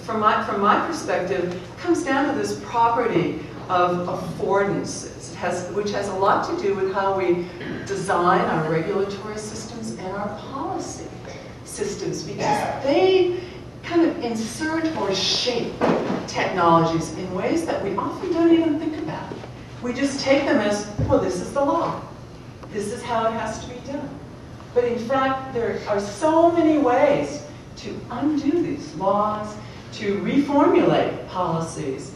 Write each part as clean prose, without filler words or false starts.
from my perspective, comes down to this property of affordances, which has a lot to do with how we design our regulatory systems and our policy systems, because they kind of insert or shape technologies in ways that we often don't even think about. We just take them as, well, this is the law. This is how it has to be done. But in fact, there are so many ways to undo these laws, to reformulate policies,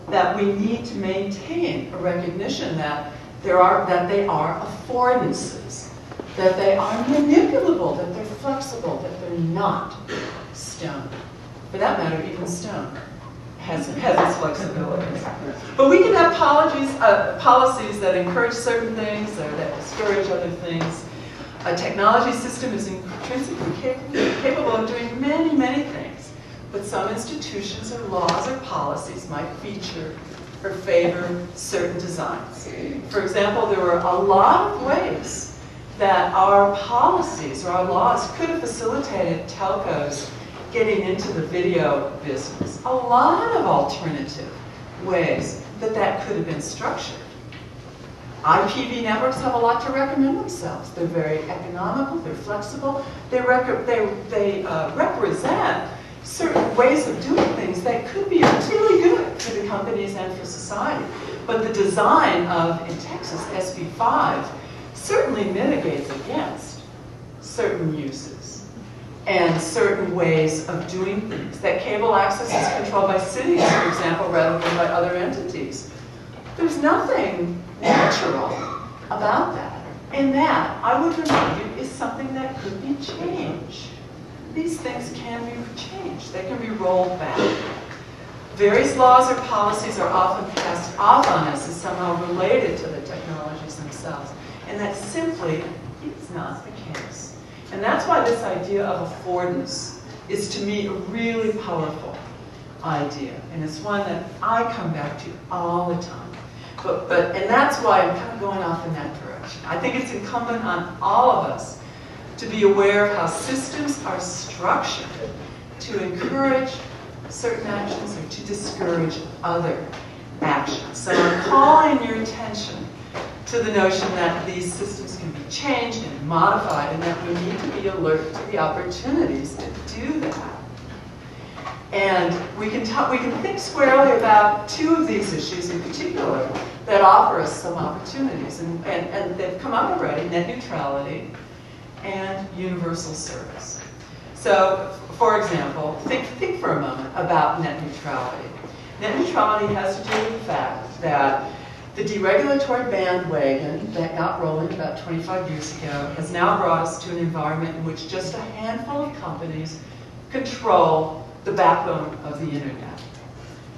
that we need to maintain a recognition that they are affordances, that they are manipulable, that they're flexible, that they're not stone. For that matter, even stone has its flexibilities. But we can have policies that encourage certain things or that discourage other things. A technology system is intrinsically capable of doing many, many things. But some institutions or laws or policies might feature or favor certain designs. For example, there were a lot of ways that our policies or our laws could have facilitated telcos getting into the video business. A lot of alternative ways that that could have been structured. IPv networks have a lot to recommend themselves. They're very economical, they're flexible, they represent certain ways of doing things that could be really good for the companies and for society. But the design of, in Texas, SB 5 certainly mitigates against certain uses and certain ways of doing things. That cable access is controlled by cities, for example, rather than by other entities. There's nothing natural about that. And that, I would remind you, is something that could be changed. These things can be changed. They can be rolled back. Various laws or policies are often passed off on us as somehow related to the technologies themselves. And that simply is not the case. And that's why this idea of affordance is, to me, a really powerful idea. And it's one that I come back to all the time. And that's why I'm kind of going off in that direction. I think it's incumbent on all of us to be aware of how systems are structured to encourage certain actions or to discourage other actions. So I'm calling your attention to the notion that these systems can be changed and modified, and that we need to be alert to the opportunities to do that. And we can think squarely about two of these issues in particular that offer us some opportunities, and they've come up already: net neutrality and universal service. So, for example, think for a moment about net neutrality. Net neutrality has to do with the fact that the deregulatory bandwagon that got rolling about 25 years ago has now brought us to an environment in which just a handful of companies control the backbone of the internet.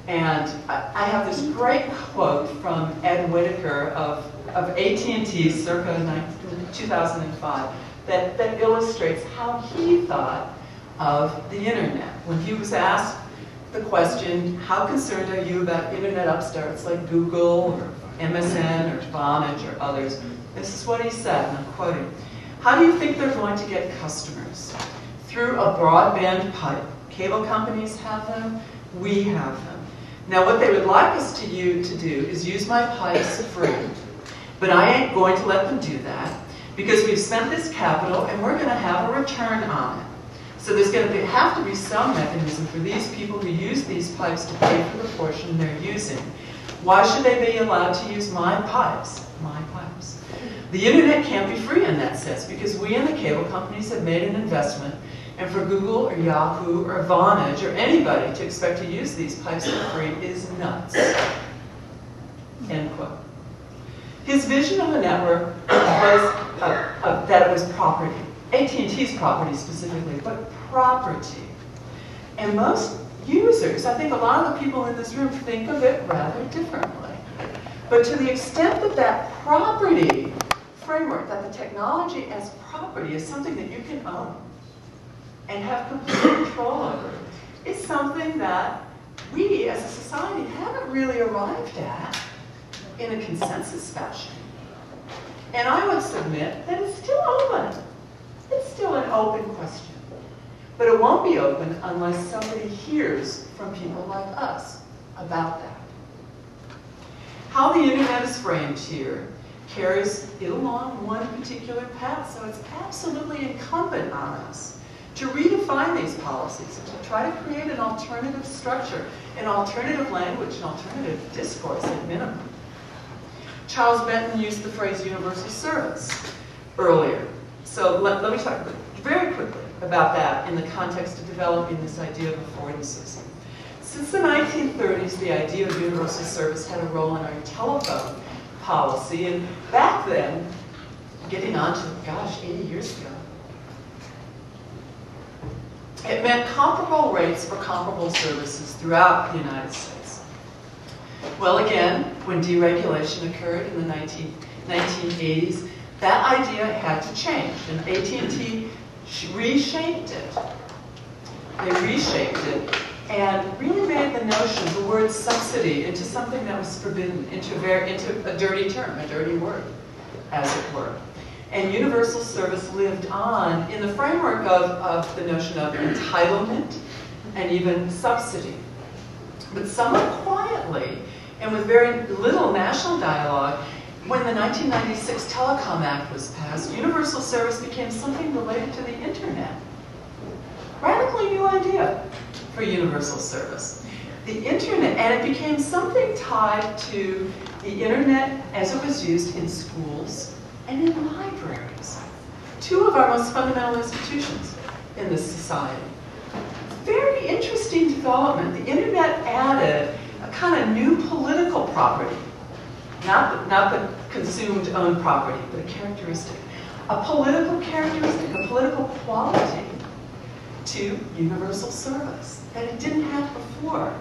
And I have this great quote from Ed Whittaker of AT&T circa 2005 that illustrates how he thought of the internet. When he was asked the question, how concerned are you about internet upstarts like Google or MSN or Vonage or others? This is what he said, and I'm quoting: "How do you think they're going to get customers? Through a broadband pipe. Cable companies have them, we have them. Now what they would like us to do is use my pipes free. But I ain't going to let them do that, because we've spent this capital and we're going to have a return on it. So there's going to have to be some mechanism for these people who use these pipes to pay for the portion they're using. Why should they be allowed to use my pipes? My pipes. The internet can't be free in that sense, because we and the cable companies have made an investment, and for Google or Yahoo or Vonage or anybody to expect to use these pipes for free is nuts." End quote. His vision of the network was that it was property. AT&T's property specifically, but property. And most users, I think a lot of the people in this room, think of it rather differently. But to the extent that that property framework, that the technology as property is something that you can own and have complete control over, is something that we as a society haven't really arrived at in a consensus fashion. And I would submit that it's still open. It's still an open question. But it won't be open unless somebody hears from people like us about that. How the internet is framed here carries it along one particular path, so it's absolutely incumbent on us to redefine these policies and to try to create an alternative structure, an alternative language, an alternative discourse at minimum. Charles Benton used the phrase universal service earlier. So let me talk very quickly about that in the context of developing this idea of affordances. Since the 1930s, the idea of universal service had a role in our telephone policy, and back then, getting on to, gosh, 80 years ago, it meant comparable rates for comparable services throughout the United States. Well, again, when deregulation occurred in the 1980s, that idea had to change, and AT&T reshaped it. They reshaped it and really made the notion, the word subsidy, into something that was forbidden, into a dirty term, a dirty word, as it were. And universal service lived on in the framework of the notion of entitlement and even subsidy. But somewhat quietly, and with very little national dialogue, when the 1996 Telecom Act was passed, universal service became something related to the internet. Radically new idea for universal service. The internet, and it became something tied to the internet as it was used in schools and in libraries. Two of our most fundamental institutions in this society. Very interesting development. The internet added a kind of new political property. Not the consumed owned property, but a characteristic. A political characteristic, a political quality to universal service that it didn't have before.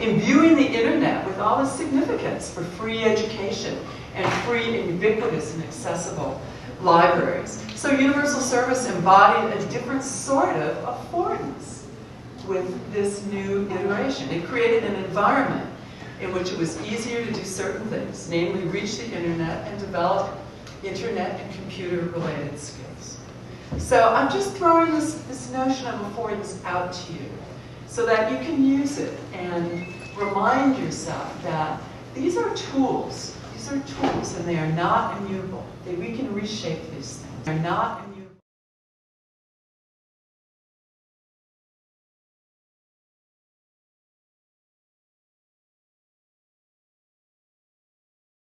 Imbuing the internet with all the significance for free education and free and ubiquitous and accessible libraries. So universal service embodied a different sort of affordance with this new iteration. It created an environment in which it was easier to do certain things, namely reach the internet and develop internet and computer-related skills. So I'm just throwing this notion of affordance out to you so that you can use it and remind yourself that these are tools. These are tools, and they are not immutable. We can reshape these things. They're not